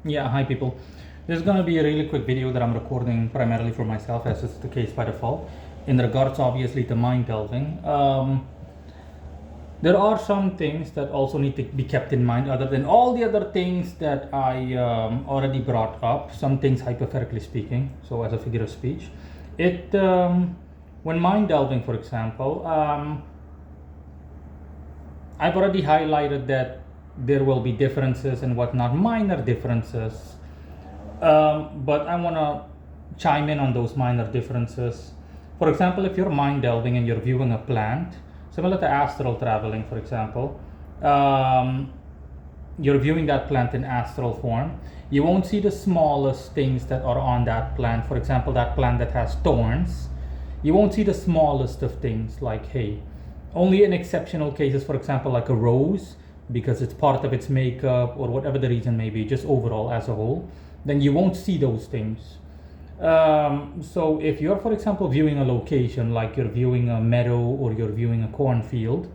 Yeah, hi people. This is going to be a really quick video that I'm recording primarily for myself, as is the case by default, in regards obviously to mind delving. There are some things that also need to be kept in mind other than all the other things that I already brought up, some things hypothetically speaking, so as a figure of speech. When mind delving, for example, I've already highlighted that there will be differences and whatnot, minor differences. But I want to chime in on those minor differences. For example, if you're mind delving and you're viewing a plant, similar to astral traveling, for example, you're viewing that plant in astral form, you won't see the smallest things that are on that plant. For example, that plant that has thorns, you won't see the smallest of things like hay. Only in exceptional cases, for example, like a rose, because it's part of its makeup or whatever the reason may be, just overall as a whole, then you won't see those things. So if you're, for example, viewing a location, like you're viewing a meadow or you're viewing a cornfield,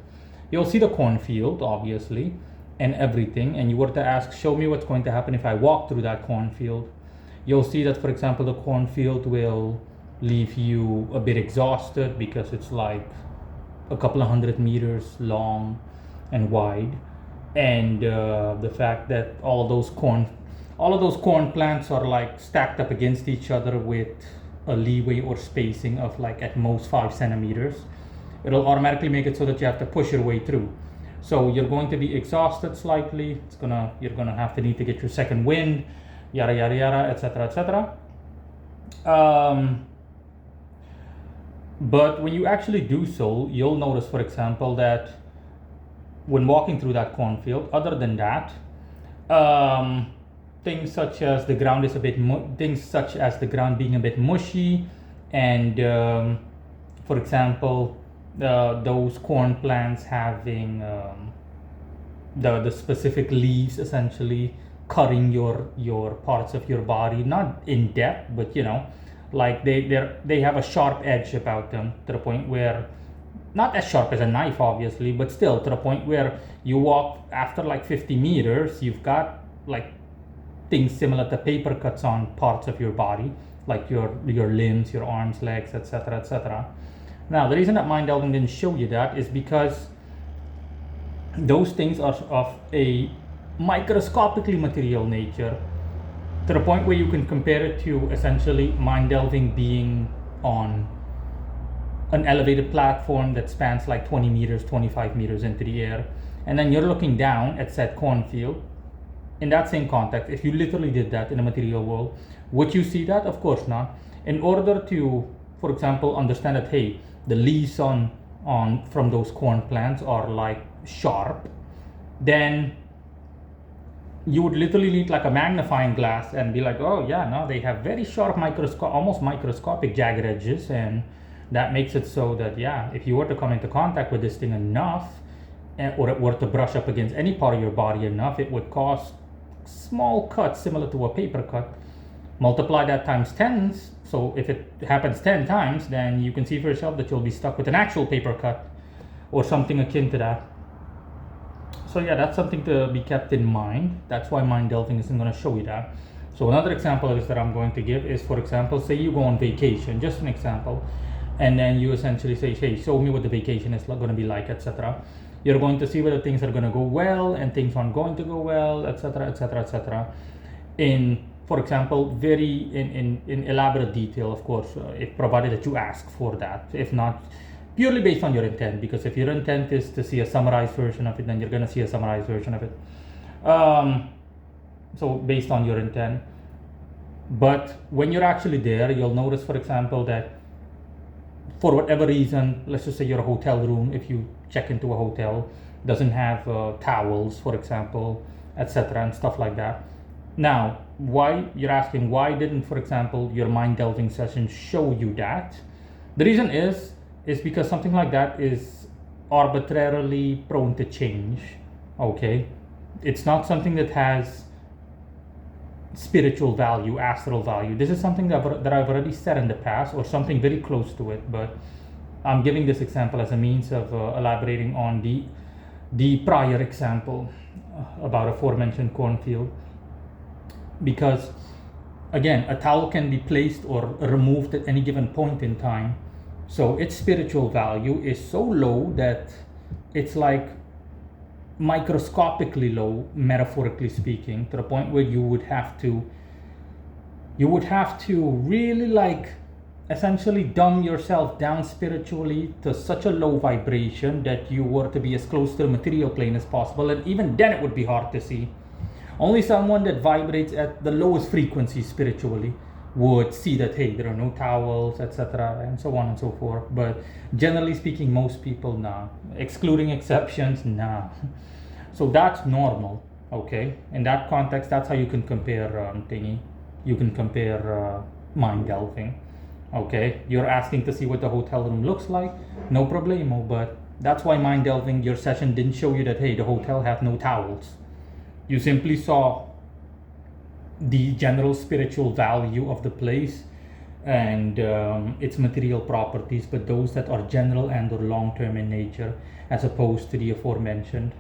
you'll see the cornfield, obviously, and everything. And you were to ask, show me what's going to happen if I walk through that cornfield. You'll see that, for example, the cornfield will leave you a bit exhausted because it's like a couple of 100 meters long and wide. And the fact that all of those corn plants are like stacked up against each other with a leeway or spacing of like at most 5 centimeters, it'll automatically make it so that you have to push your way through. So you're going to be exhausted slightly. You're gonna have to need to get your second wind, yada yada yada, etc. etc. But when you actually do so, you'll notice, for example, that when walking through that cornfield, other than that, things such as the ground is things such as the ground being a bit mushy, and for example, those corn plants having the specific leaves essentially cutting your parts of your body, not in depth, but like they have a sharp edge about them, to the point where, not as sharp as a knife obviously, but still to the point where you walk after like 50 meters, you've got like things similar to paper cuts on parts of your body, like your limbs, your arms, legs, etc. etc. Now, the reason that mind delving didn't show you that is because those things are of a microscopically material nature, to the point where you can compare it to essentially mind delving being on an elevated platform that spans like 20 meters, 25 meters into the air, and then you're looking down at said cornfield. In that same context, if you literally did that in the material world, would you see that? Of course not. In order to, for example, understand that, hey, the leaves from those corn plants are like sharp, then you would literally need like a magnifying glass and be like, oh yeah, no, they have very sharp almost microscopic jagged edges, and that makes it so that, yeah, if you were to come into contact with this thing enough, or it were to brush up against any part of your body enough, it would cause small cuts similar to a paper cut. Multiply that times 10, so if it happens 10 times, then you can see for yourself that you'll be stuck with an actual paper cut or something akin to that. So yeah, that's something to be kept in mind. That's why mind delving isn't going to show you that. So another example of this that I'm going to give is, for example, say you go on vacation, just an example, and then you essentially say, hey, show me what the vacation is going to be like, etc. You're going to see whether things are going to go well and things aren't going to go well, etc., etc., etc. In, for example, very in elaborate detail, of course, if provided that you ask for that. If not, purely based on your intent, because if your intent is to see a summarized version of it, then you're going to see a summarized version of it. So based on your intent. But when you're actually there, you'll notice, for example, that for whatever reason, let's just say your hotel room, if you check into a hotel, doesn't have towels, for example, etc., and stuff like that. Now, you're asking, why didn't, for example, your mind delving session show you that? The reason is because something like that is arbitrarily prone to change. Okay, it's not something that has spiritual value, astral value. This is something that I've already said in the past, or something very close to it, but I'm giving this example as a means of elaborating on the prior example about aforementioned cornfield. because again, a towel can be placed or removed at any given point in time, so its spiritual value is so low that it's like microscopically low, metaphorically speaking, to the point where you would have to really like essentially dumb yourself down spiritually to such a low vibration that you were to be as close to the material plane as possible, and even then it would be hard to see. Only someone that vibrates at the lowest frequency spiritually would see that, hey, there are no towels, etc., and so on and so forth. But generally speaking, most people, nah. Excluding exceptions, nah. So that's normal, okay? In that context, that's how you can compare thingy. You can compare mind delving, okay? You're asking to see what the hotel room looks like, no problemo. But that's why mind delving, your session didn't show you that, hey, the hotel have no towels. You simply saw the general spiritual value of the place and its material properties, but those that are general and or long-term in nature, as opposed to the aforementioned.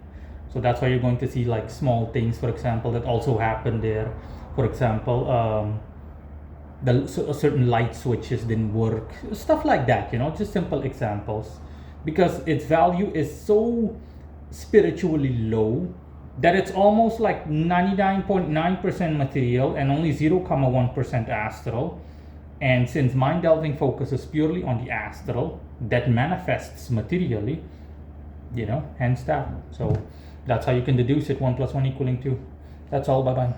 So that's why you're going to see like small things, for example, that also happen there. For example, certain light switches didn't work, stuff like that, just simple examples, because its value is so spiritually low that it's almost like 99.9% material and only 0.1% astral. And since mind delving focuses purely on the astral that manifests materially, hence that. So that's how you can deduce it, 1 + 1 = 2. That's all. Bye bye.